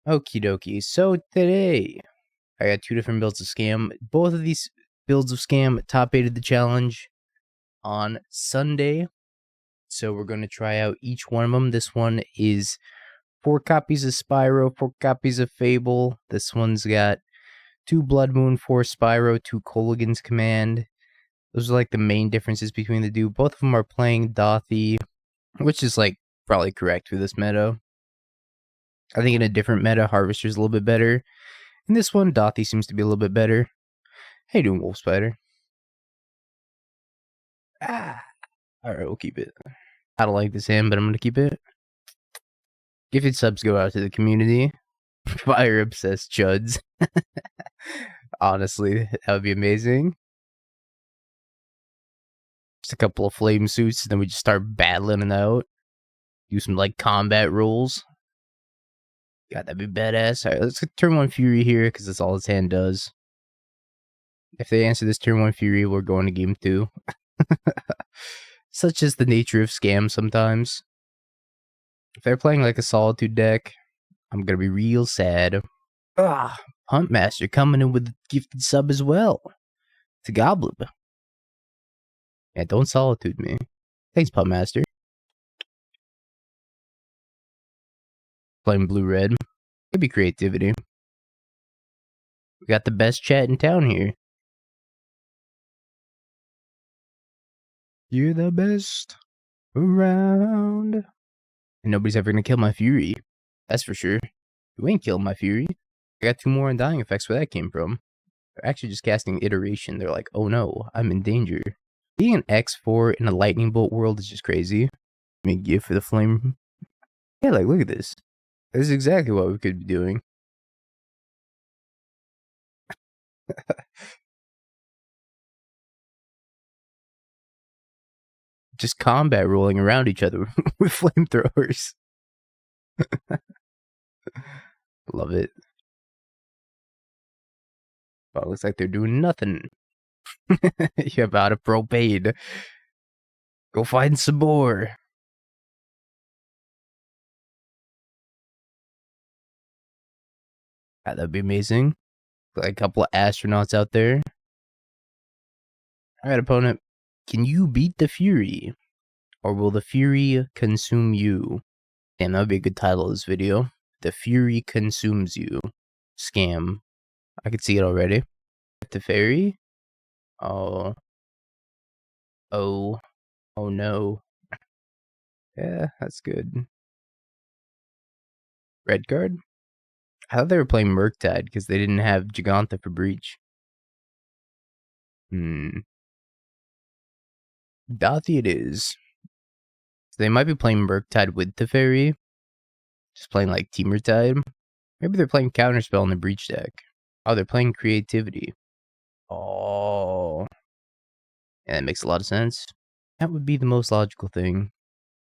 Okie dokie. So today, I got two different builds of Scam. Both of these builds of Scam top 8'd the challenge on Sunday. So we're going to try out each one of them. This one is 4 copies of Spyro, 4 copies of Fable. This one's got 2 Blood Moon, 4 Spyro, 2 Kolaghan's Command. Those are like the main differences between the two. Both of them are playing Dauthi, which is like probably correct for this meta. I think in a different meta, Harvester's a little bit better. In this one, Dauthi seems to be a little bit better. How you doing, Wolf Spider? Alright, we'll keep it. I don't like this hand, but I'm going to keep it. Gifted subs go out to the community. Fire obsessed chuds. Honestly, that would be amazing. Just a couple of flame suits, and then we just start battling it out. Do some like combat rules. God, that'd be badass. Alright, let's get turn 1 Fury here, because that's all his hand does. If they answer this turn 1 Fury, we're going to game 2. Such is the nature of Scam sometimes. If they're playing like a Solitude deck, I'm gonna be real sad. Huntmaster coming in with a gifted sub as well. To Goblin. Yeah, don't Solitude me. Thanks, Pumpmaster. Playing blue-red. Could be creativity. We got the best chat in town here. You're the best around. And nobody's ever gonna kill my Fury. That's for sure. You ain't killing my Fury. I got 2 more Undying effects where that came from. They're actually just casting Iteration. They're like, oh no, I'm in danger. Being an X4 in a Lightning Bolt world is just crazy. I mean, give for the flame. Yeah, like, look at this. This is exactly what we could be doing. Just combat rolling around each other with flamethrowers. Love it. Well, it looks like they're doing nothing. You're about a propane. Go find some more. Yeah, that'd be amazing. Like a couple of astronauts out there. Alright, opponent. Can you beat the Fury? Or will the Fury consume you? Damn, that would be a good title of this video. The Fury consumes you. Scam. I could see it already. The fairy? Oh. Oh. Oh no. Yeah, that's good. Red card? I thought they were playing Murktide because they didn't have Giganta for Breach. Dauthi it is. So they might be playing Murktide with the fairy. Just playing like Teamertide. Maybe they're playing Counterspell in the Breach deck. Oh, they're playing Creativity. Oh. Yeah, that makes a lot of sense. That would be the most logical thing.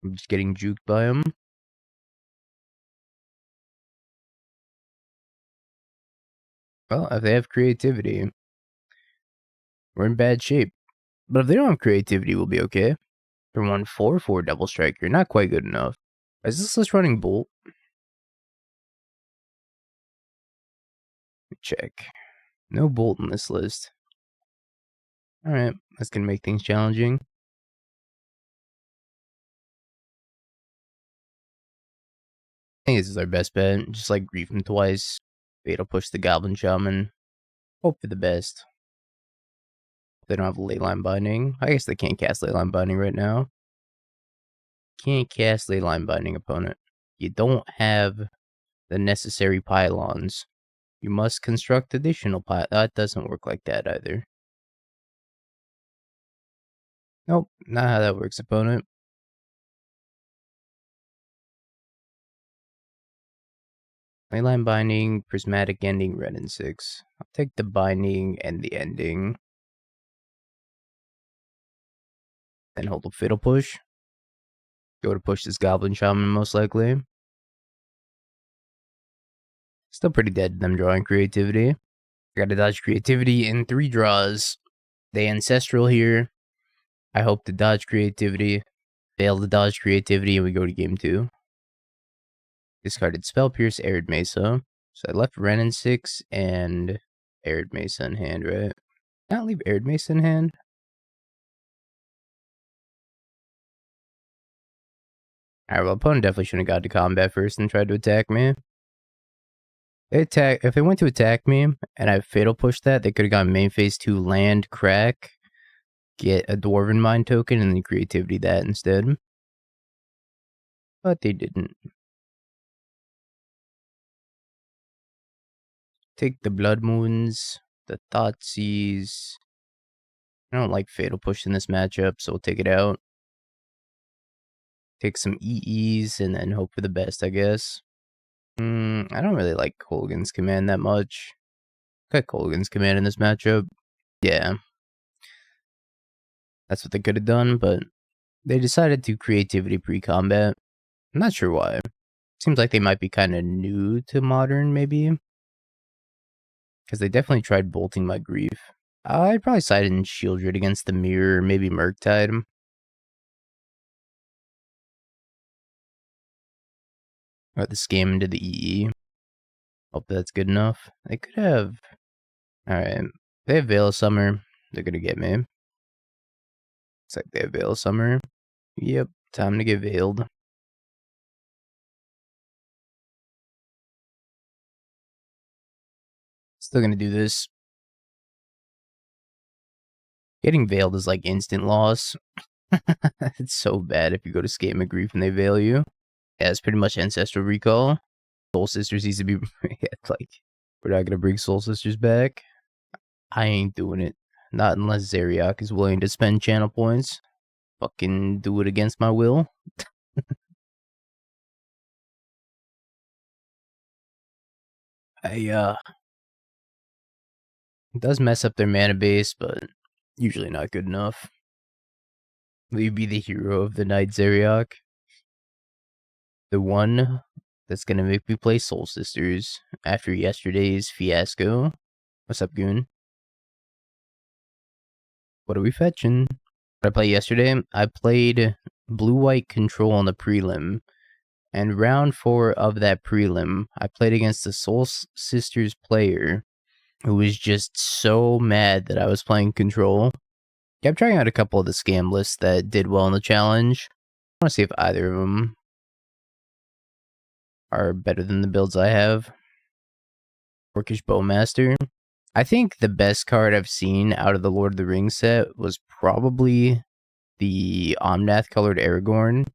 I'm just getting juked by them. Well, if they have Creativity, we're in bad shape. But if they don't have Creativity, we'll be okay. For 1 4/4 Double Striker, not quite good enough. Is this list running Bolt? Check. No Bolt in this list. Alright, that's gonna make things challenging. I think this is our best bet. Just like grief him twice. Fatal push the Goblin Shaman. Hope for the best. They don't have Leyline Binding. I guess they can't cast Leyline Binding right now. Can't cast Leyline Binding, opponent. You don't have the necessary pylons. You must construct additional pylons. That doesn't work like that either. Nope, not how that works, opponent. Leyline Binding, Prismatic Ending, red and 6. I'll take the Binding and the Ending. Then hold a Fiddle Push. Go to push this Goblin Shaman, most likely. Still pretty dead to them drawing Creativity. I gotta dodge Creativity in 3 draws. They Ancestral here. I hope to dodge Creativity. Fail to dodge Creativity, and we go to game 2. Discarded Spell Pierce, Arid Mesa. So I left Renin 6 and Arid Mesa in hand, right? Not leave Arid Mesa in hand. Alright, well, opponent definitely shouldn't have got to combat first and tried to attack me. If they went to attack me and I fatal pushed that, they could have gone main phase 2 land, crack, get a Dwarven Mind token, and then creativity that instead. But they didn't. Take the Blood Moons, the Thoughtseize. I don't like fatal push in this matchup, so we'll take it out. Take some EEs and then hope for the best, I guess. I don't really like Kolaghan's command that much. Got Kolaghan's command in this matchup. Yeah. That's what they could have done, but they decided to creativity pre-combat. I'm not sure why. Seems like they might be kind of new to Modern, maybe. Because they definitely tried bolting my grief. I'd probably side in Sheoldred against the Mirror, maybe Murktide. Got the scam into the EE. Hope that's good enough. They could have... Alright. They have Veil of Summer. They're gonna get me. Looks like they have Veil of Summer. Yep, time to get veiled. Still gonna do this. Getting veiled is like instant loss. It's so bad if you go to Scam of Grief and they veil you. Yeah, it's pretty much Ancestral Recall. Soul Sisters needs to be... like, we're not gonna bring Soul Sisters back. I ain't doing it. Not unless Zeriak is willing to spend channel points. Fucking do it against my will. It does mess up their mana base, but usually not good enough. Will you be the hero of the night, Zeriak? The one that's gonna make me play Soul Sisters after yesterday's fiasco. What's up, Goon? What are we fetching? What I played yesterday? I played blue-white control on the prelim. And round 4 of that prelim, I played against the Soul Sisters player who was just so mad that I was playing control. Yeah, I'm trying out a couple of the scam lists that did well in the challenge. I want to see if either of them are better than the builds I have. Orcish Bowmaster. I think the best card I've seen out of the Lord of the Rings set was probably the Omnath colored Aragorn.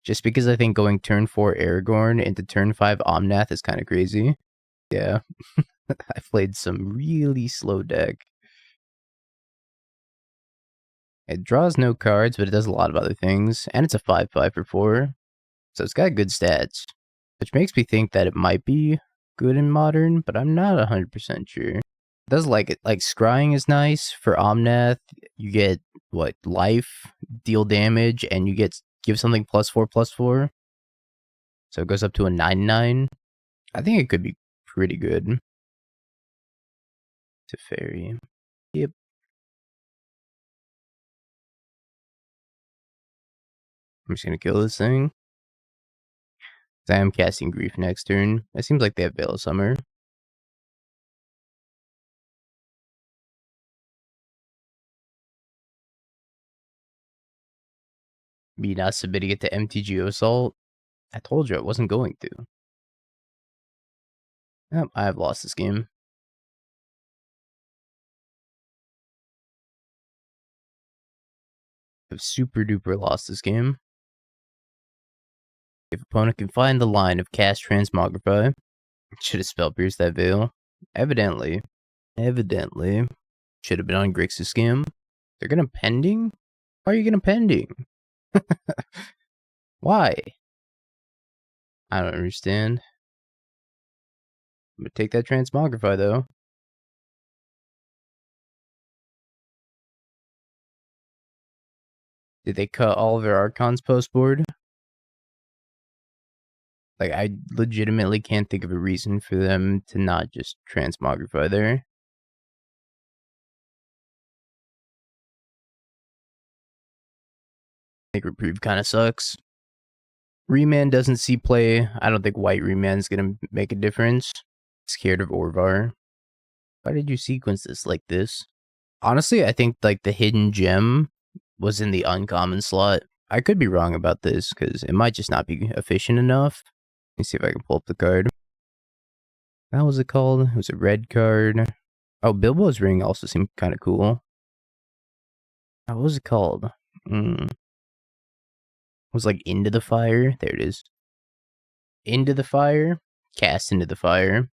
Just because I think going turn 4 Aragorn into turn 5 Omnath is kind of crazy. Yeah. I played some really slow deck. It draws no cards, but it does a lot of other things. And it's a 5/5 for 4. So it's got good stats. Which makes me think that it might be good in Modern, but I'm not 100% sure. It does like it. Like, scrying is nice for Omnath. You get, what, life, deal damage, and you get give something +4/+4. So it goes up to a 9/9. I think it could be pretty good. To Fairy. Yep. I'm just gonna kill this thing. I am casting Grief next turn. It seems like they have Veil of Summer. Me not submitting it to MTGO Assault. I told you I wasn't going to. Yep, I have lost this game. I've super duper lost this game. If opponent can find the line of cast Transmogrify, should have spell pierced that Veil. Evidently. Should have been on Grixis scam. They're gonna pending? Why are you gonna pending? Why? I don't understand. I'm gonna take that Transmogrify though. Did they cut all of their Archons post board? Like, I legitimately can't think of a reason for them to not just Transmogrify there. I think Reprieve kind of sucks. Remand doesn't see play. I don't think white Remand's gonna make a difference. Scared of Orvar. Why did you sequence this like this? Honestly, I think like the hidden gem was in the uncommon slot. I could be wrong about this because it might just not be efficient enough. Let me see if I can pull up the card. What was it called? It was a red card. Oh, Bilbo's ring also seemed kind of cool. What was it called? It was like Into the Fire. There it is. Into the Fire. Cast Into the Fire.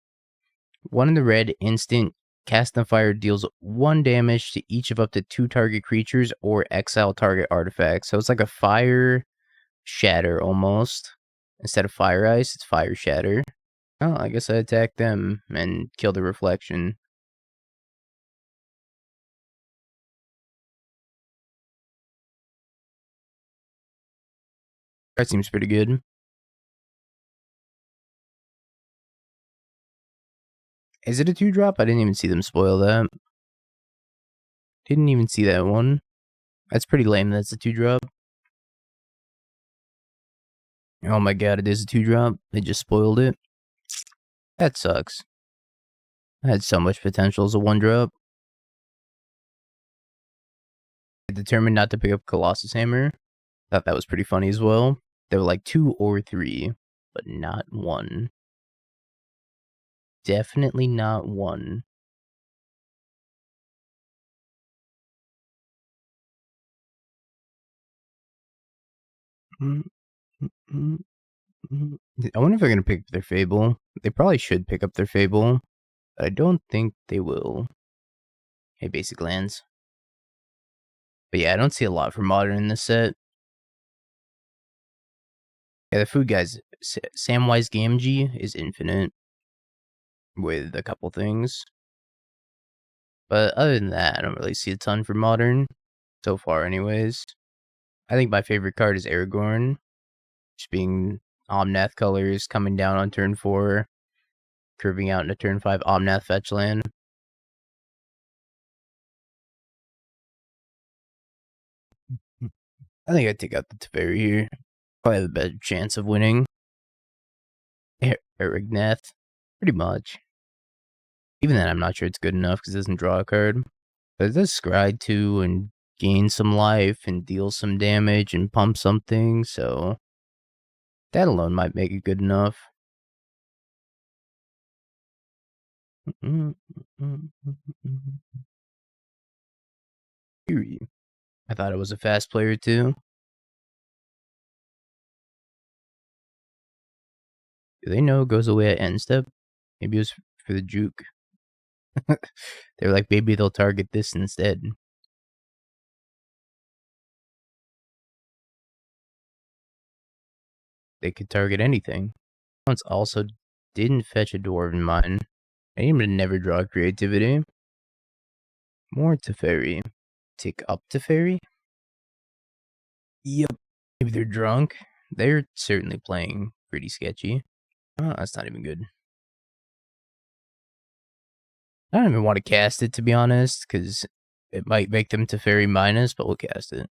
1 in the red, instant. Cast in the Fire deals 1 damage to each of up to 2 target creatures or exile target artifacts. So it's like a Fire Shatter almost. Instead of Fire Ice, it's Fire Shatter. Oh, I guess I attack them and kill the reflection. That seems pretty good. Is it a 2-drop? I didn't even see them spoil that. Didn't even see that one. That's pretty lame. That's a 2-drop. Oh my god, it is a 2-drop. They just spoiled it. That sucks. I had so much potential as a 1-drop. I determined not to pick up Colossus Hammer. Thought that was pretty funny as well. There were like 2 or 3, but not 1. Definitely not 1. I wonder if they're going to pick up their Fable. They probably should pick up their Fable, but I don't think they will. Hey, basic lands. But yeah, I don't see a lot for Modern in this set. Yeah, the food guys, Samwise Gamgee is infinite with a couple things. But other than that, I don't really see a ton for Modern so far anyways. I think my favorite card is Aragorn. Just being Omnath colors, coming down on turn 4, curving out into turn 5, Omnath fetch land. I think I'd take out the Teferi here. Probably have a better chance of winning. Erignath, pretty much. Even then, I'm not sure it's good enough because it doesn't draw a card. But it does scry too and gain some life and deal some damage and pump something, so that alone might make it good enough. I thought it was a fast player too. Do they know it goes away at end step? Maybe it was for the juke. They were like, maybe they'll target this instead. They could target anything. Once also didn't fetch a Dwarven Mine. I need him to never draw creativity. More Teferi. Tick up Teferi? Yep. Maybe they're drunk. They're certainly playing pretty sketchy. Oh, that's not even good. I don't even want to cast it, to be honest, because it might make them Teferi minus, but we'll cast it.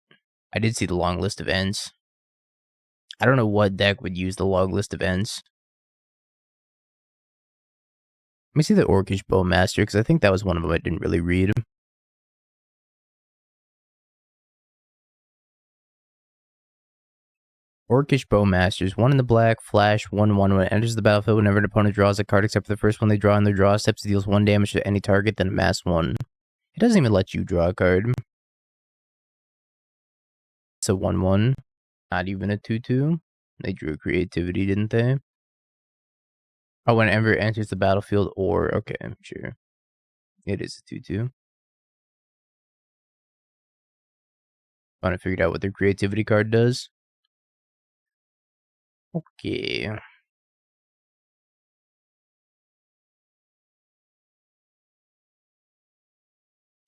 I did see the long list of ends. I don't know what deck would use the long list of ends. Let me see the Orcish Bowmaster, because I think that was one of them I didn't really read. Orcish Bowmasters, 1 in the black, flash, 1/1. When it enters the battlefield, whenever an opponent draws a card except for the first one they draw on their draw steps, it deals 1 damage to any target, then amass 1. It doesn't even let you draw a card. It's a 1/1, not even a 2/2. They drew creativity, didn't they? Oh, whenever it enters the battlefield, or okay, sure. It is a 2/2. Want to figure out what their creativity card does? Okay.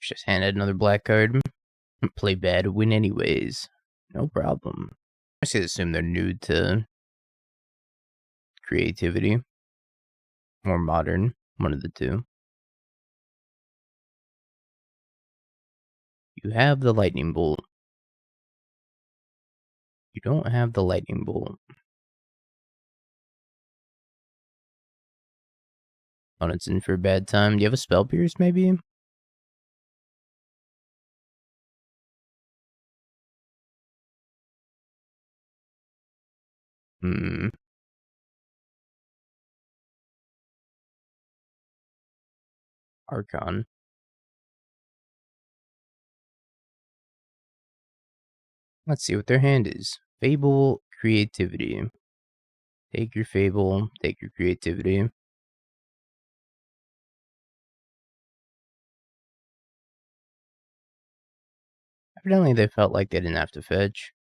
Just handed another black card. Play bad, win anyways. No problem. I should assume they're new to creativity. Or modern. One of the two. You have the lightning bolt. You don't have the lightning bolt. Opponent's in for a bad time. Do you have a Spell Pierce, maybe? Hmm. Archon. Let's see what their hand is. Fable, Creativity. Take your Fable, take your Creativity. Evidently, they felt like they didn't have to fetch.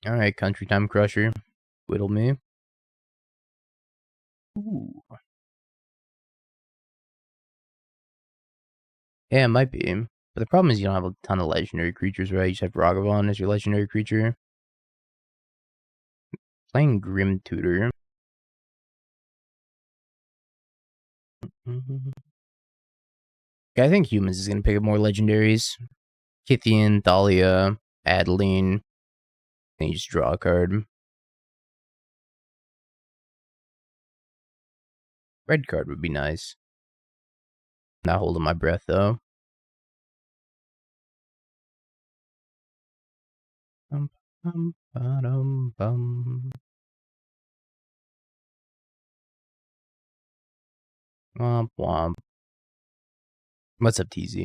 Alright, Country Time Crusher. Whittle me. Ooh. Yeah, it might be. But the problem is you don't have a ton of legendary creatures, right? You just have Ragavan as your legendary creature. Playing Grim Tutor. Yeah, I think Humans is going to pick up more legendaries. Kithian, Thalia, Adeline. Then you just draw a card. Red card would be nice. Not holding my breath, though. Womp womp. What's up, TZ?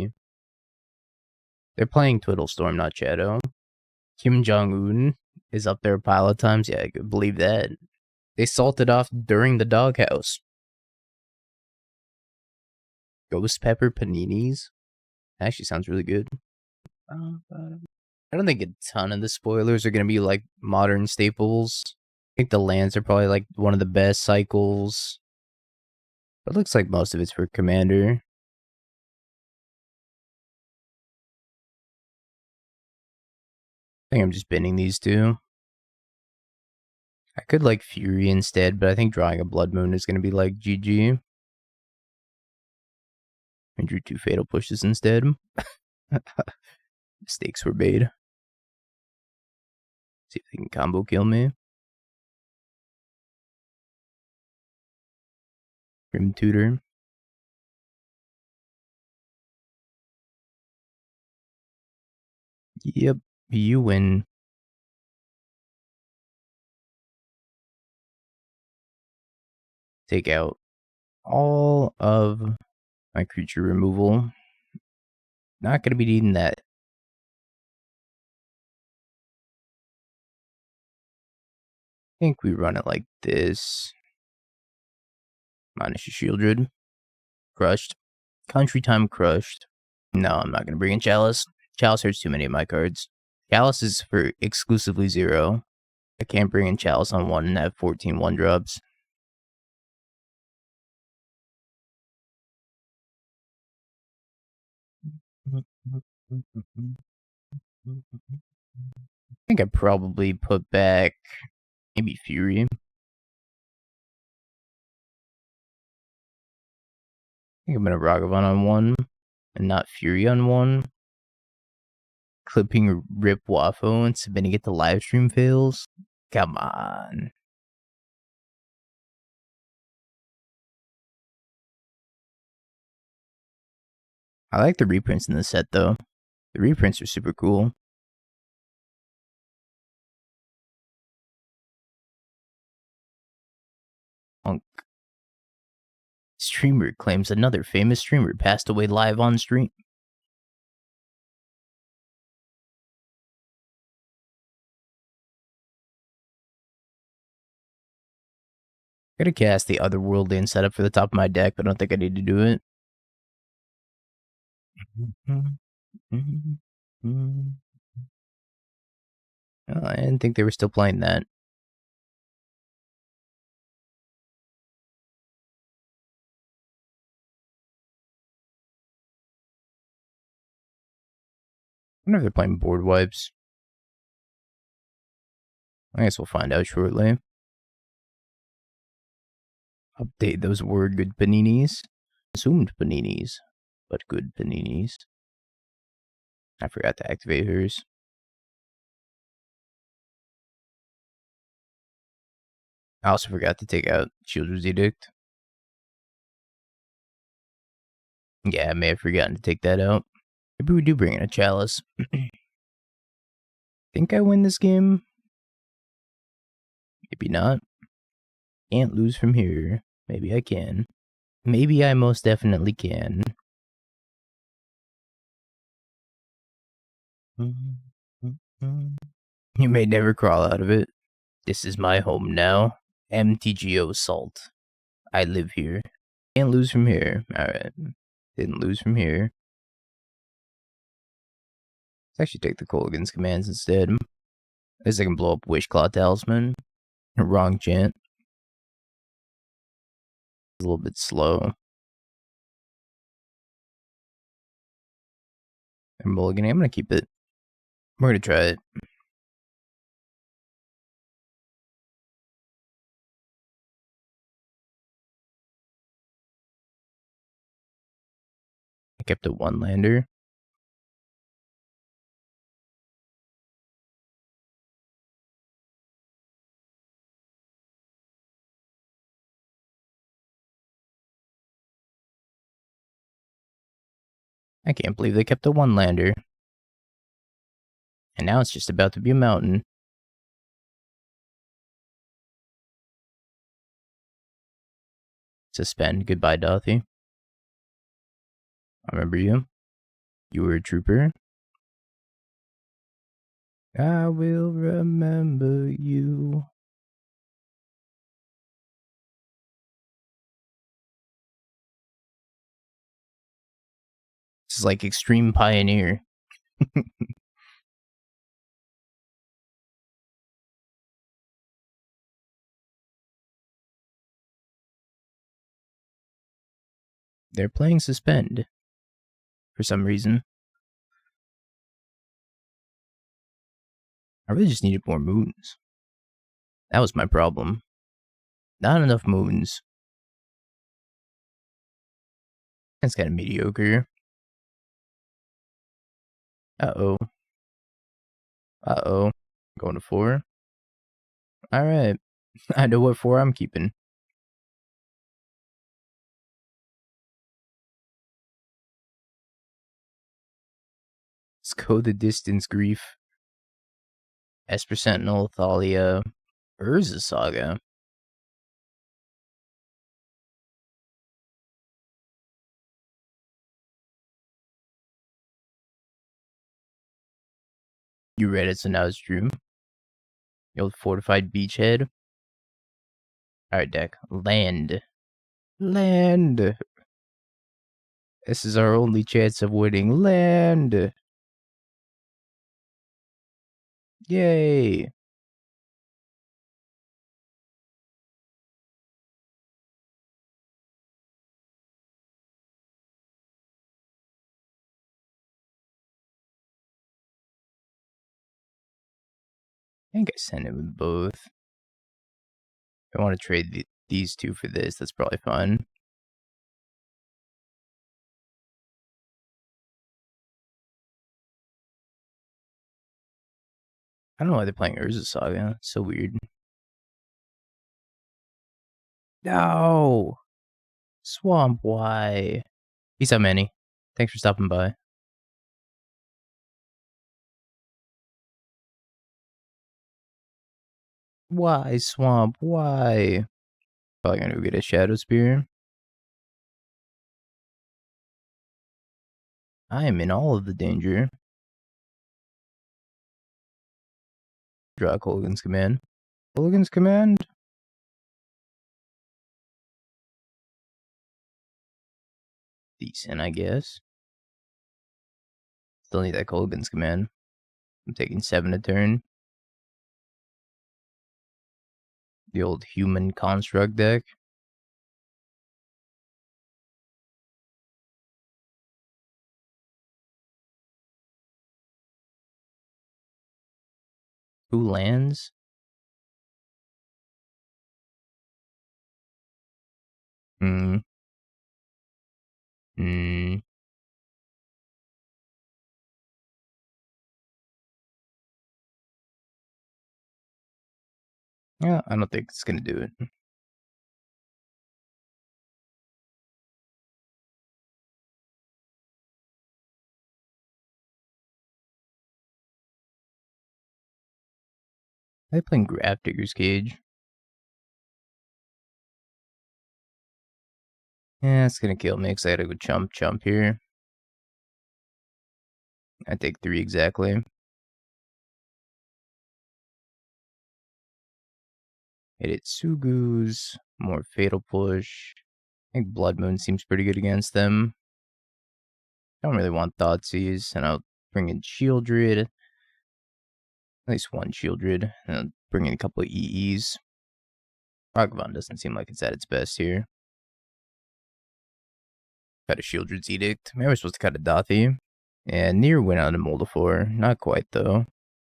They're playing Twiddlestorm, not Shadow. Kim Jong-un is up there a pile of times. Yeah, I could believe that. They salted off during the doghouse. Ghost pepper paninis? Actually sounds really good. I don't think a ton of the spoilers are going to be like modern staples. I think the lands are probably like one of the best cycles. But it looks like most of it's for Commander. I think I'm just binning these two. I could like Fury instead, but I think drawing a Blood Moon is going to be like GG. I drew 2 Fatal Pushes instead. Mistakes were made. See if they can combo kill me. Grim Tutor. Yep, you win. Take out all of my creature removal. Not going to be needing that. I think we run it like this. Minus your Sheoldred. Crushed. Country Time Crushed. No, I'm not going to bring in Chalice. Chalice hurts too many of my cards. Chalice is for exclusively 0. I can't bring in Chalice on 1 and have 14 1-drops. I think I probably put back maybe Fury. I think I'm going to Ragavan on 1 and not Fury on 1. Clipping Rip Waffle and submitting it to live stream fails. Come on. I like the reprints in the set though. The reprints are super cool. Punk. Streamer claims another famous streamer passed away live on stream. I gotta cast the Otherworldly and setup for the top of my deck, but I don't think I need to do it. Oh, I didn't think they were still playing that. I wonder if they're playing board wipes. I guess we'll find out shortly. Update those word good paninis. Consumed paninis. but good paninis. I forgot to activate hers. I also forgot to take out Sheoldred's Edict. Yeah, I may have forgotten to take that out. Maybe we do bring in a Chalice. Think I win this game? Maybe not. Can't lose from here. Maybe I can. Maybe I most definitely can. You may never crawl out of it. This is my home now. MTGO Salt. I live here. Can't lose from here. Alright. Didn't lose from here. Let's actually take the Kolaghan's commands instead. At least I can blow up Wishclaw Talisman. Wrong chant. It's a little bit slow. I'm mulliganing. I'm gonna keep it. We're gonna try it. I kept a 1-lander. I can't believe they kept a 1-lander. And now it's just about to be a mountain. Suspend. Goodbye, Dauthi. I remember you. You were a trooper. I will remember you. This is like Extreme Pioneer. They're playing Suspend. For some reason. I really just needed more moons. That was my problem. Not enough moons. That's kind of mediocre. Uh-oh. Uh-oh. Going to 4. Alright. I know what 4 I'm keeping. Let's go the distance, Grief. Esper Sentinel, Thalia, Urza Saga. You read it, so now it's true. The old fortified beachhead. Alright, deck. Land. Land. This is our only chance of winning. Land. Yay. I think I sent it with both. If I want to trade these two for this, that's probably fun. I don't know why they're playing Urza Saga. It's so weird. No! Swamp, why? Peace out, Manny. Thanks for stopping by. Why, Swamp? Why? Probably gonna go get a Shadow Spear. I am in all of the danger. Draw Kolaghan's command. Kolaghan's command? Decent, I guess. Still need that Kolaghan's command. I'm taking 7 a turn. The old human construct deck. Who lands? Hmm. Yeah, I don't think it's gonna do it. I playing Grafdigger's Cage. Yeah, it's gonna kill me because I gotta go chump here. I take 3 exactly. Hidetsugu's more fatal push. I think Blood Moon seems pretty good against them. Don't really want Thoughtseize, and I'll bring in Sheoldred. At least one Sheoldred, and I'll bring in a couple of EEs. Ragavan doesn't seem like it's at its best here. Cut a Sheoldred's Edict. Maybe I was supposed to cut a Dauthi. And near went out of Moldafor. Not quite, though.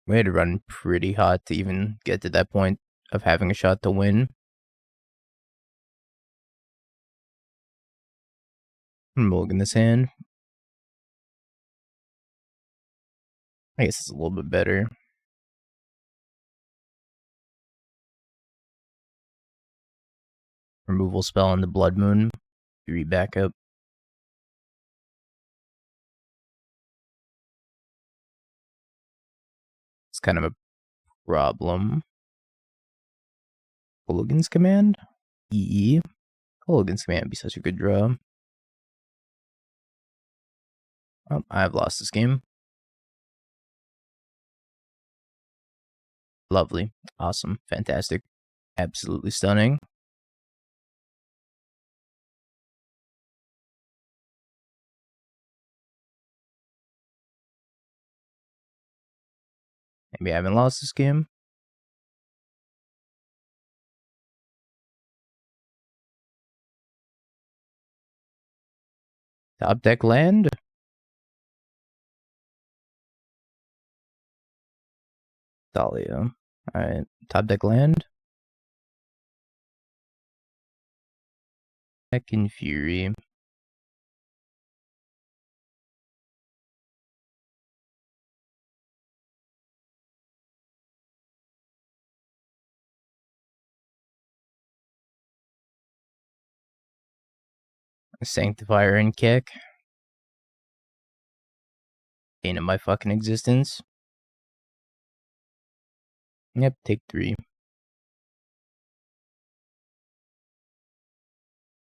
We had to run pretty hot to even get to that point of having a shot to win. Mulligan this hand. I guess it's a little bit better. Removal spell on the Blood Moon. 3 backup. It's kind of a problem. Kolaghan's Command? EE? Kolaghan's Command would be such a good draw. Oh, I've lost this game. Lovely. Awesome. Fantastic. Absolutely stunning. Maybe I haven't lost this game. Top deck land? Thalia. Alright. Top deck land? Heckin' Fury. Sanctifier and kick. Pain of my fucking existence. Yep, take 3.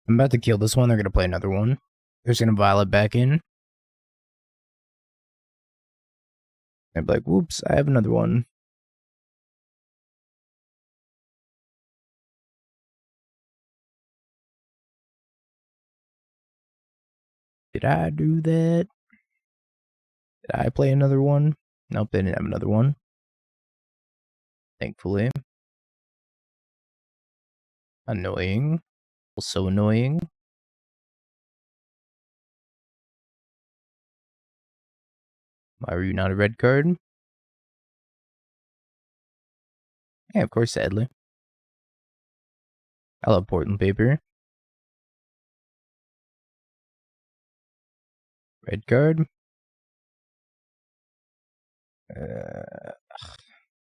I'm about to kill this one. They're gonna play another one. They're just gonna Violet back in. I'd be like, whoops, I have another one. Did I do that? Did I play another one? Nope, they didn't have another one. Thankfully. Annoying. Also annoying. Why were you not a red card? Yeah, of course, sadly. I love Portland paper. Red card.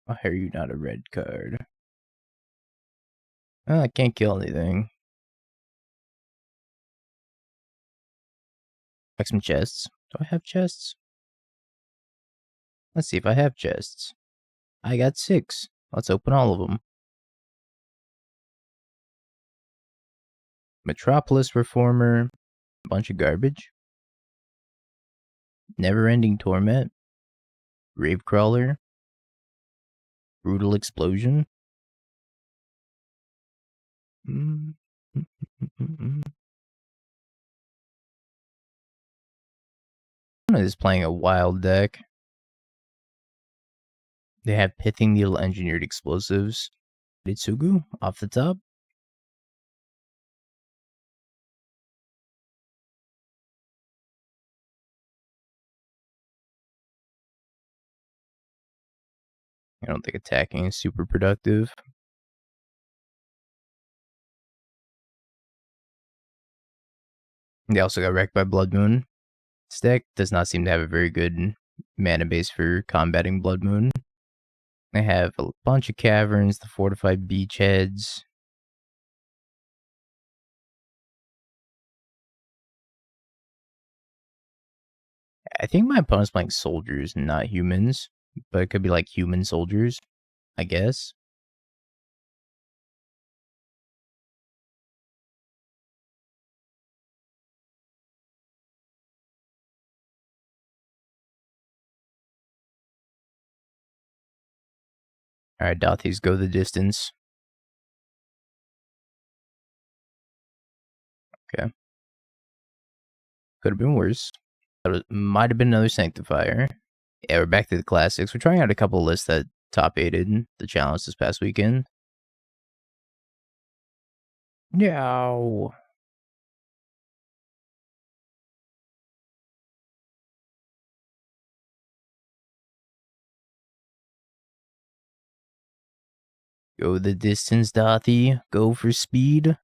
Why are you not a red card? Oh, I can't kill anything. Check some chests. Do I have chests? Let's see if I have chests. I got 6. Let's open all of them. Metropolis Reformer. A bunch of garbage. Never-ending Torment. Gravecrawler. Brutal Explosion. I'm just playing a wild deck. They have Pithing Needle Engineered Explosives. Hidetsugu off the top. I don't think attacking is super productive. They also got wrecked by Blood Moon. This deck does not seem to have a very good mana base for combating Blood Moon. They have a bunch of caverns, the fortified beachheads. I think my opponent's playing soldiers, not humans. But it could be like human soldiers, I guess. Alright, Dauthis go the distance. Okay. Could have been worse. Might have been another Sanctifier. Yeah, we're back to the classics. We're trying out a couple of lists that top 8'd the challenge this past weekend. Yeah. Go the distance, Dauthi. Go for speed.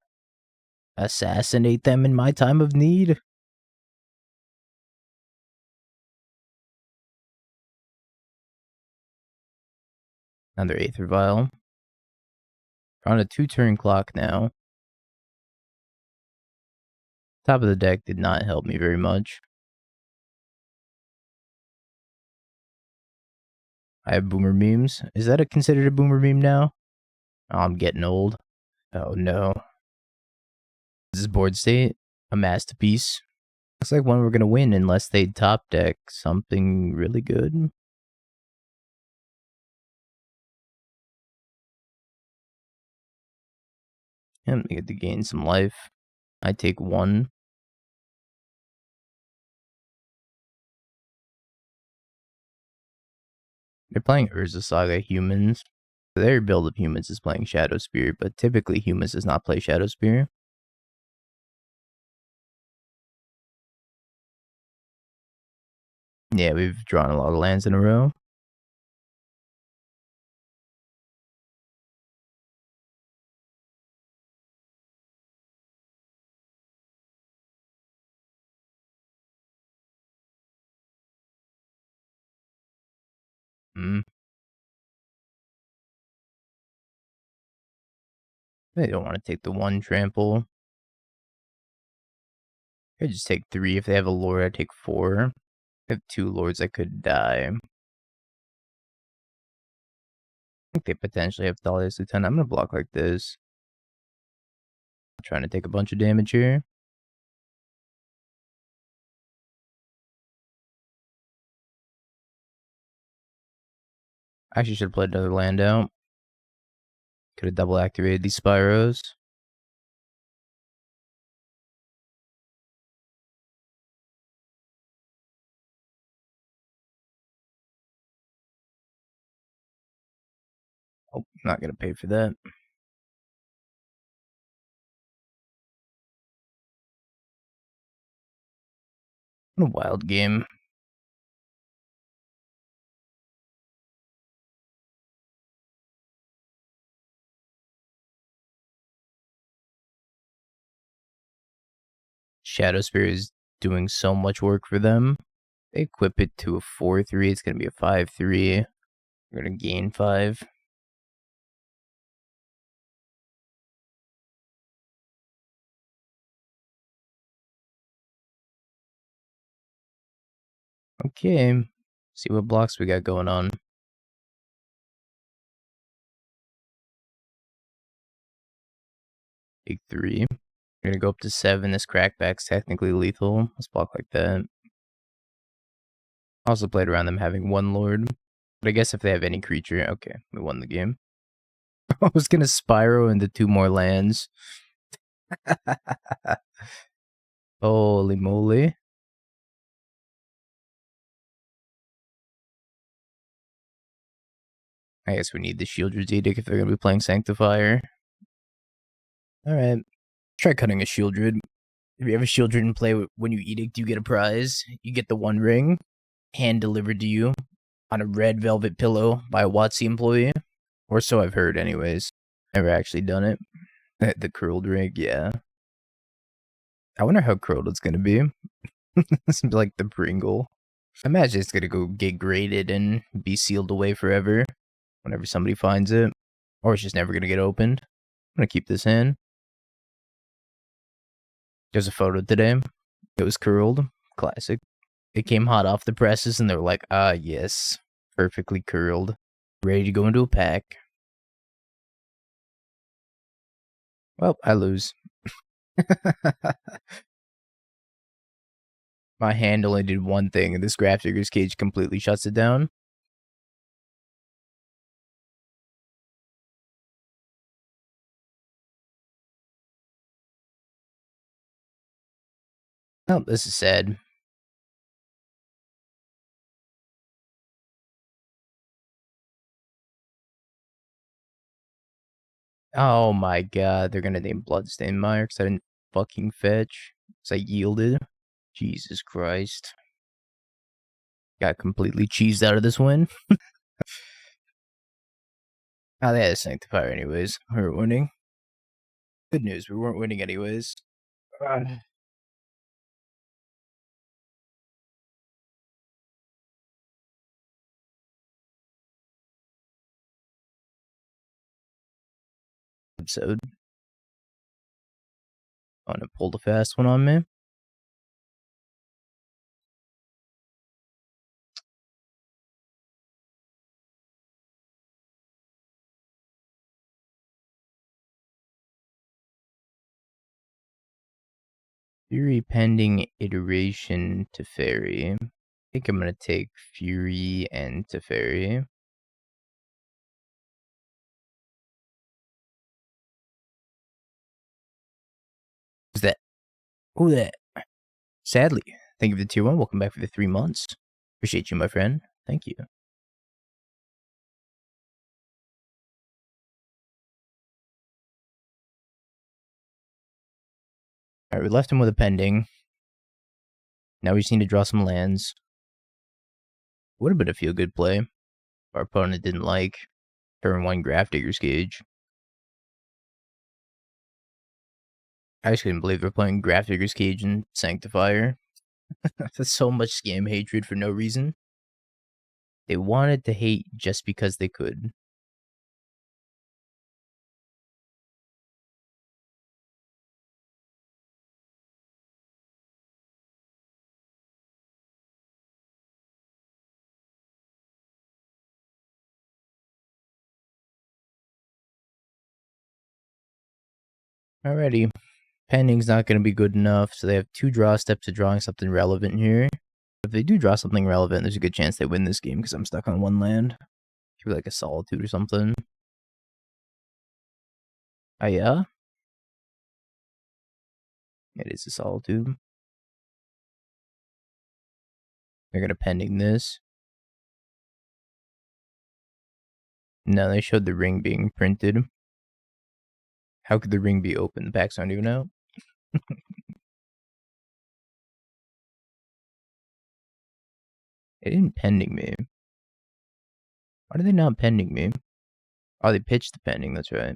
Assassinate them in my time of need. Another Aether Vial. We're on a 2-turn clock now. Top of the deck did not help me very much. I have boomer memes. Is that considered a boomer meme now? Oh, I'm getting old. Oh no. This is board state. A masterpiece. Looks like one we're gonna win unless they top deck something really good. And we get to gain some life. I take 1. They're playing Urza Saga humans. Their build of humans is playing Shadow Spear, but typically humans does not play Shadow Spear. Yeah, we've drawn a lot of lands in a row. They don't want to take the 1 trample. I just take 3. If they have a lord, I take 4. If I have 2 lords, I could die. I think they potentially have Thalia's Lieutenant. I'm gonna block like this. I'm trying to take a bunch of damage here. I actually should have played another land out. Could have double activated these Spyros. Oh, not gonna pay for that. What a wild game. Shadow Spear is doing so much work for them. They equip it to a 4-3. It's gonna be a 5-3. We're gonna gain 5. Okay. See what blocks we got going on. Big 3. We're gonna go up to 7. This crackback's technically lethal. Let's block like that. Also played around them having 1 lord. But I guess if they have any creature, okay, we won the game. I was gonna Spyro into 2 more lands. Holy moly. I guess we need the Sheoldred's Edict if they're gonna be playing Sanctifier. Alright. Try cutting a Sheoldred. If you have a Sheoldred in play when you Edict, you get a prize. You get the 1 ring, hand delivered to you on a red velvet pillow by a WotC employee. Or so I've heard anyways. Never actually done it. The curled rig, yeah. I wonder how curled it's gonna be. This is like the Pringle. I imagine it's gonna go get graded and be sealed away forever. whenever somebody finds it. Or it's just never going to get opened. I'm going to keep this in. There's a photo today. It was curled. Classic. It came hot off the presses and they were like, ah, yes. Perfectly curled. Ready to go into a pack. Well, I lose. My hand only did one thing, and this Grafdigger's Cage completely shuts it down. Oh, this is sad. Oh my god, they're gonna name Bloodstained Mire because I didn't fucking fetch. Because I yielded. Jesus Christ. Got completely cheesed out of this win. Oh, they had a Sanctifier anyways. We were winning. Good news, we weren't winning anyways. Episode. I'm gonna pull the fast one on me. Fury pending iteration to Fairy. I think I'm gonna take Fury and to Fairy. Who's that? Who that? Sadly. Thank you for the tier 1. Welcome back for the 3 months. Appreciate you, my friend. Thank you. Alright, we left him with a pending. Now we just need to draw some lands. Would have been a feel-good play. Our opponent didn't like turn 1 Grafdigger's Cage. I just couldn't believe they're playing Grafdigger's Cage and Sanctifier. That's so much scam hatred for no reason. They wanted to hate just because they could. Alrighty. Pending's not going to be good enough, so they have 2 draw steps to drawing something relevant here. If they do draw something relevant, there's a good chance they win this game because I'm stuck on 1 land. Maybe like a Solitude or something. Oh yeah? It is a Solitude. They're going to pending this. No, they showed the ring being printed. How could the ring be open? The packs aren't even out. They didn't pending me. Why are they not pending me? Oh, they pitched the pending, that's right.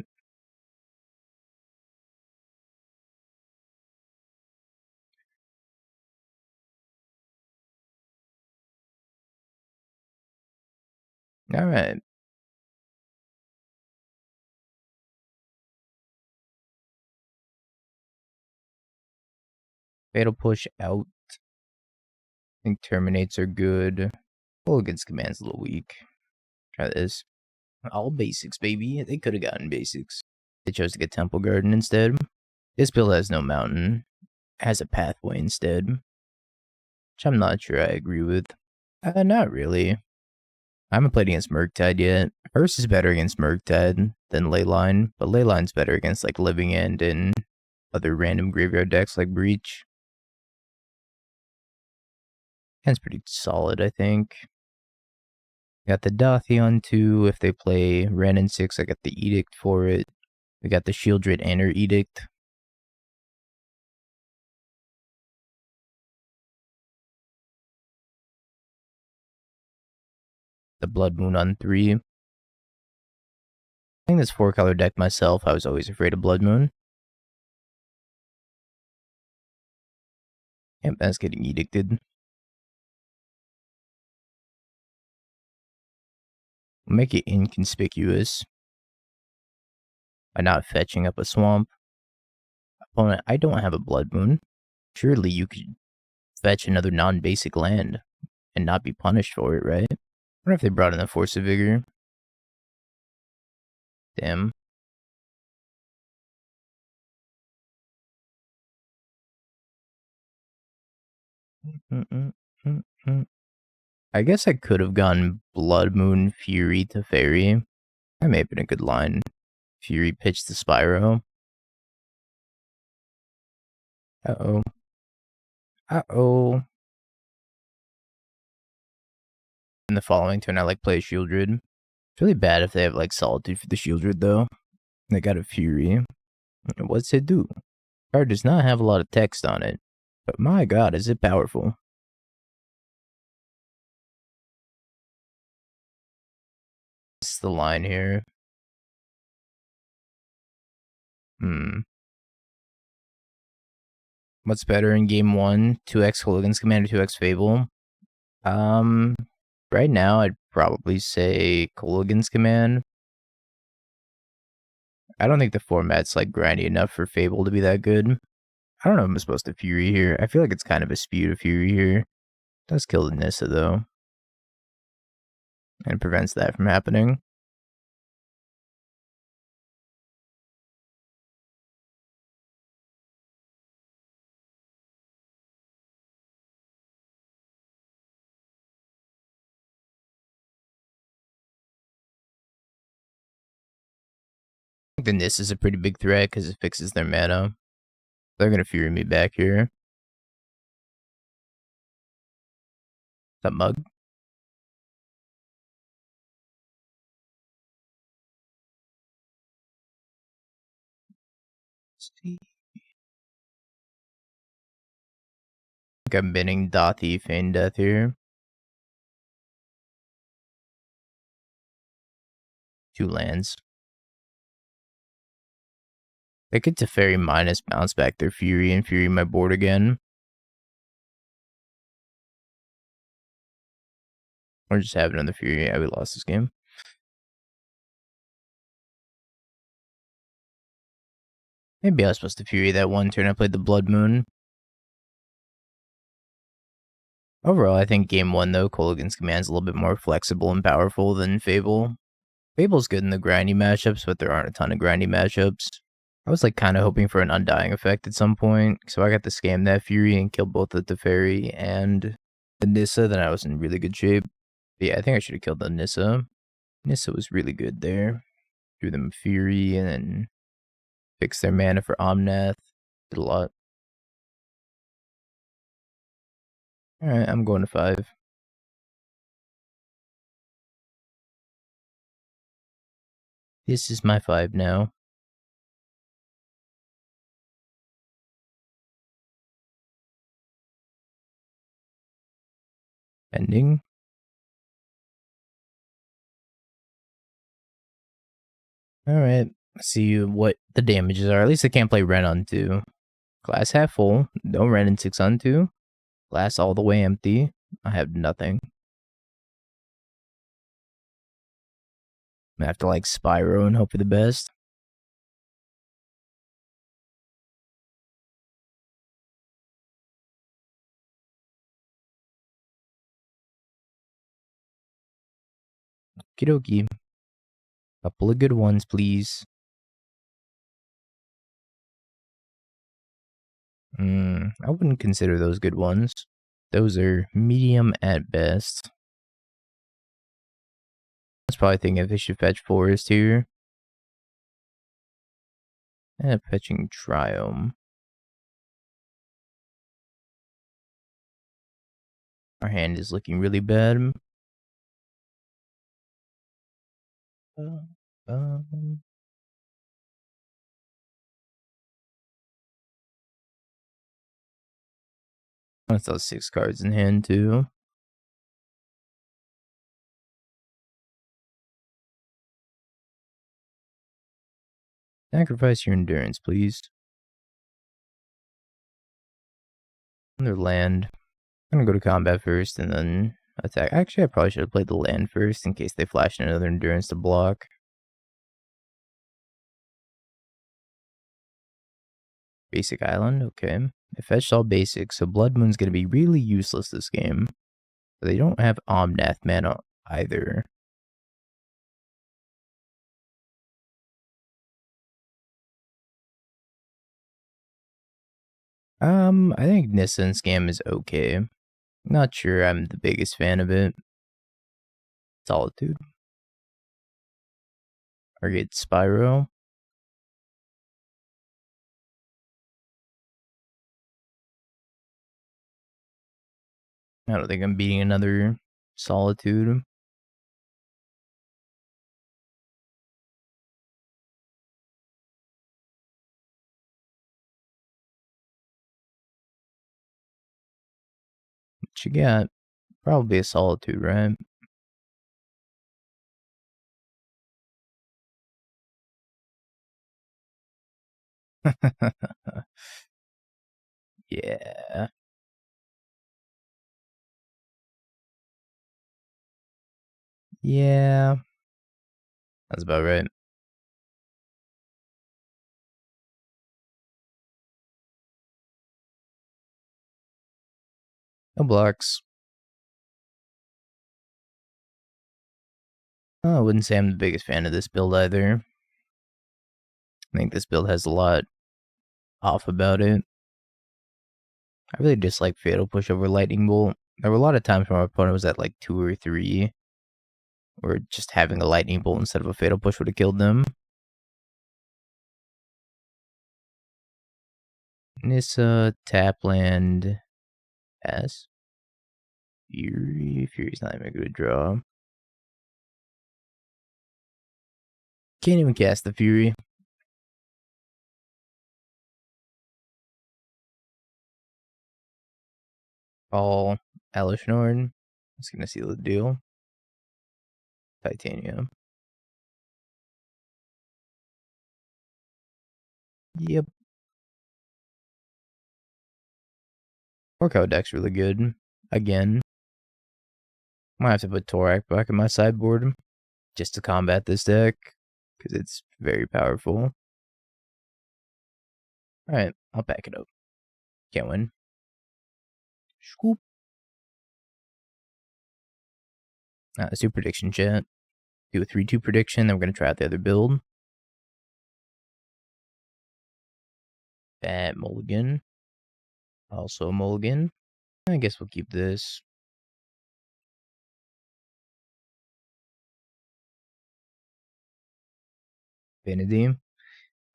Alright. Fatal Push out. I think Terminates are good. Against Command's a little weak. Try this. All basics, baby. They could have gotten basics. They chose to get Temple Garden instead. This build has no mountain. It has a pathway instead. Which I'm not sure I agree with. Not really. I haven't played against Murktide yet. Hearst is better against Murktide than Leyline, but Leyline's better against like Living End and other random graveyard decks like Breach. It's pretty solid, I think. Got the Dauthi on 2. If they play Ren and 6, I got the Edict for it. We got the Sheoldred and her Edict. The Blood Moon on 3. Playing this 4-color deck myself, I was always afraid of Blood Moon. Yep, that's getting Edicted. Make it inconspicuous by not fetching up a swamp. Opponent, I don't have a Blood Moon. Surely you could fetch another non-basic land and not be punished for it, right? I wonder if they brought in the Force of Vigor. Damn. I guess I could have gone Blood Moon, Fury to Fairy. That may have been a good line. Fury pitched to Spyro. Uh-oh. Uh-oh. In the following turn, I play a Sheoldred. It's really bad if they have Solitude for the Sheoldred though. They got a Fury. What's it do? Card does not have a lot of text on it, but my god, is it powerful. What's the line here? What's better in game 1? 2x Kolaghan's Command or 2x Fable? Right now I'd probably say Kolaghan's Command. I don't think the format's grindy enough for Fable to be that good. I don't know if I'm supposed to Fury here. I feel like it's kind of a spew to Fury here. It does kill the Nissa though. And prevents that from happening. I think the Nissa is a pretty big threat because it fixes their mana. They're gonna Fury me back here. That mug. I think I'm binning Dauthi Feign Death here. 2 lands. They get to Fairy minus bounce back their Fury and Fury my board again. Or just have another Fury. Yeah, we lost this game. Maybe I was supposed to Fury that one turn I played the Blood Moon. Overall, I think game 1 though, Kolaghan's Command's a little bit more flexible and powerful than Fable. Fable's good in the grindy matchups, but there aren't a ton of grindy matchups. I was kind of hoping for an Undying effect at some point, so I got to scam that Fury and kill both the Teferi and the Nissa, then I was in really good shape. But yeah, I think I should have killed the Nissa. Nissa was really good there. Drew them Fury and then fixed their mana for Omnath. Did a lot. Alright, I'm going to 5. This is my 5 now. Ending. Alright, let's see what the damages are. At least I can't play Ren on 2. Glass half full. No Ren in 6 on 2. Glass all the way empty. I have nothing. I have to Spyro and hope for the best. Okie dokie. Couple of good ones, please. I wouldn't consider those good ones. Those are medium at best. I was probably thinking if they should fetch Forest here. And fetching Triome. Our hand is looking really bad. That's those 6 cards in hand too. Sacrifice your endurance, please. Another land. I'm gonna go to combat first and then attack. Actually, I probably should have played the land first in case they flash another endurance to block. Basic island, okay. I fetched all basics, so Blood Moon's gonna be really useless this game. But they don't have Omnath mana either. I think Nissa and Scam is okay. Not sure I'm the biggest fan of it. Solitude. Target Spyro. I don't think I'm beating another Solitude. What you got? Probably a Solitude, right? Yeah. Yeah. That's about right. No blocks. Oh, I wouldn't say I'm the biggest fan of this build either. I think this build has a lot off about it. I really dislike Fatal Push over Lightning Bolt. There were a lot of times where my opponent was at like 2 or 3, or just having a Lightning Bolt instead of a Fatal Push would have killed them. Nissa, Tapland, S. Fury. Fury's not even a good draw. Can't even cast the Fury. All Elishnorn. That's gonna seal the deal. Titanium. Yep. Orko deck's really good. Again. Might have to put Torak back in my sideboard just to combat this deck, because it's very powerful. Alright, I'll pack it up. Can't win. Scoop. Let's do prediction, chat. Do a 3-2 prediction, then we're going to try out the other build. Fat Mulligan. Also a Mulligan. I guess we'll keep this. Affinity.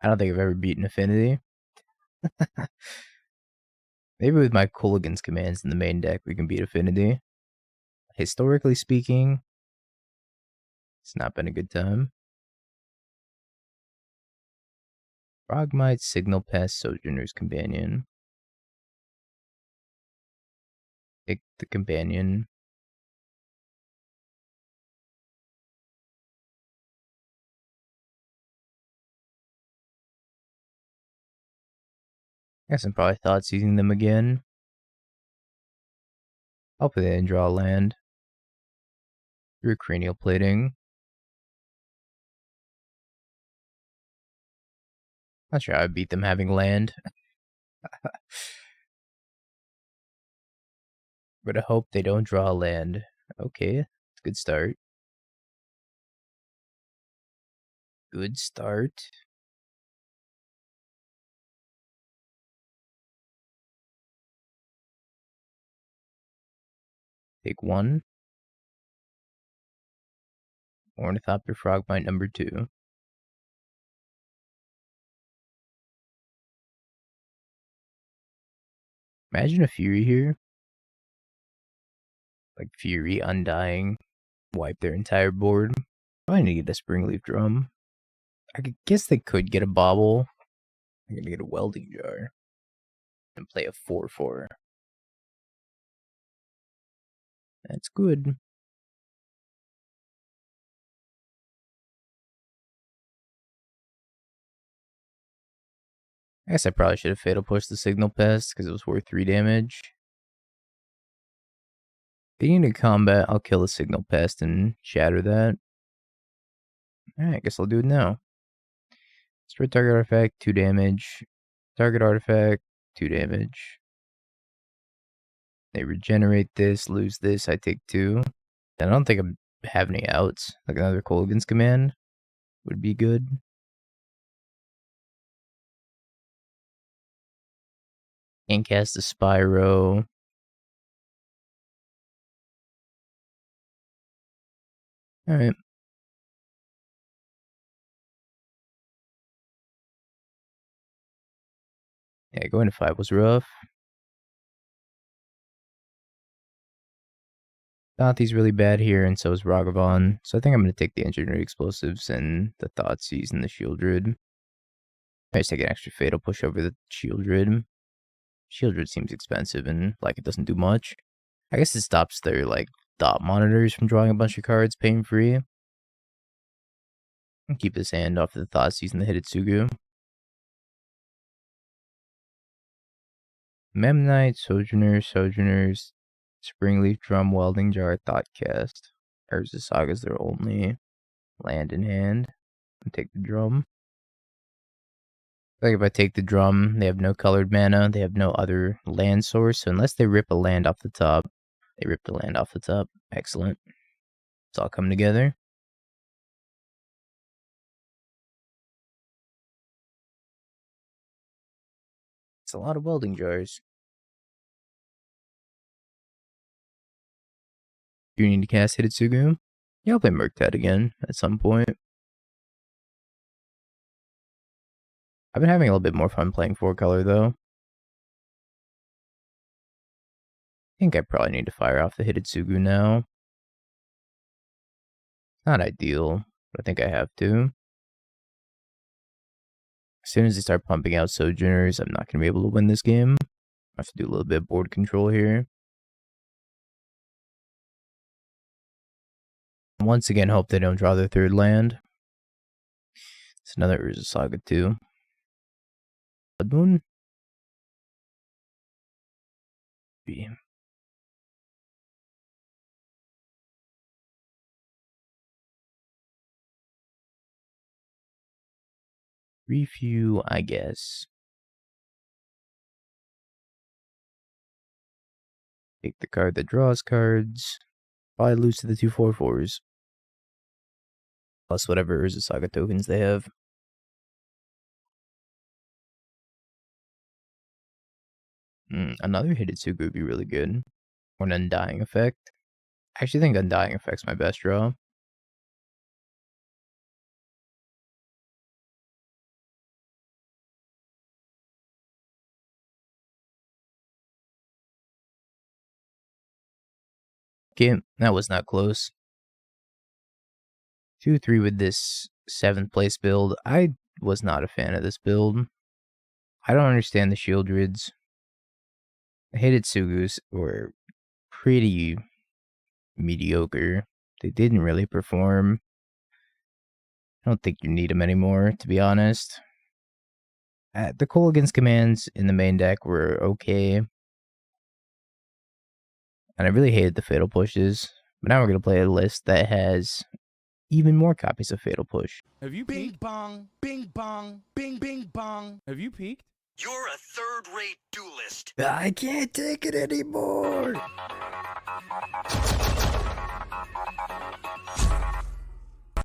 I don't think I've ever beaten Affinity. Maybe with my Kolaghan's commands in the main deck, we can beat Affinity. Historically speaking, it's not been a good time. Frogmite, Signal Pest, Sojourner's Companion. Pick the Companion. I guess I'm probably Thoughtseizing them again. Hopefully they didn't draw a land. Through Cranial Plating. Not sure I would beat them having land. But I hope they don't draw a land. Okay, it's a good start. Good start. Take 1. Ornithopter Frogmite number 2. Imagine a Fury here. Like Fury, Undying, wipe their entire board. Probably need to get a Springleaf Drum. I guess they could get a Bauble. I'm gonna get a Welding Jar. And play a 4-4. That's good. I guess I probably should have Fatal Pushed the Signal Pest because it was worth 3 damage. Being in combat, I'll kill the Signal Pest and shatter that. Alright, I guess I'll do it now. Spread target artifact, 2 damage. Target artifact, 2 damage. They regenerate this, lose this, I take 2. I don't think I have any outs. Like another Kolaghan's command would be good. And cast a Spyro. Alright. Yeah, going to 5 was rough. Dauthi's really bad here, and so is Ragavan. So I think I'm going to take the Engineered Explosives and the Thoughtseize and the Sheoldred. I just take an extra Fatal Push over the Sheoldred. Sheoldred seems expensive and like it doesn't do much. I guess it stops their like dot monitors from drawing a bunch of cards pain free. I'll keep this hand off the Thoughtseize and the Hidetsugu. Memnite, Sojourners, Springleaf Drum, Welding Jar, Thoughtcast. Urza Saga's their only land in hand. I'll take the drum. Like if I take the drum, they have no colored mana, they have no other land source, so unless they rip a land off the top, they rip the land off the top. Excellent. It's all come together. It's a lot of welding jars. Do you need to cast Hidetsugu? Yeah, I'll play Murktide again at some point. I've been having a little bit more fun playing 4-color though. I think I probably need to fire off the Hidetsugu now. Not ideal, but I think I have to. As soon as they start pumping out Sojourners, I'm not going to be able to win this game. I have to do a little bit of board control here. Once again, hope they don't draw their 3rd land. It's another Urza Saga too. Blood Moon? B. Review, I guess. Take the card that draws cards. Probably lose to the 2 4/4s. Plus whatever Urza Saga tokens they have. Another Hidetsugu would be really good. Or an Undying Effect. I actually think Undying Effect's my best draw. Okay, that was not close. 2-3 with this 7th place build. I was not a fan of this build. I don't understand the Sheoldreds. The Hidetsugus were pretty mediocre. They didn't really perform. I don't think you need them anymore, to be honest. The Kolaghan's commands in the main deck were okay. And I really hated the Fatal Pushes. But now we're going to play a list that has even more copies of Fatal Push. Have you Bing peeked? bong, bing bong, bing bing bong. Have you peeked? You're a third-rate duelist. I can't take it anymore.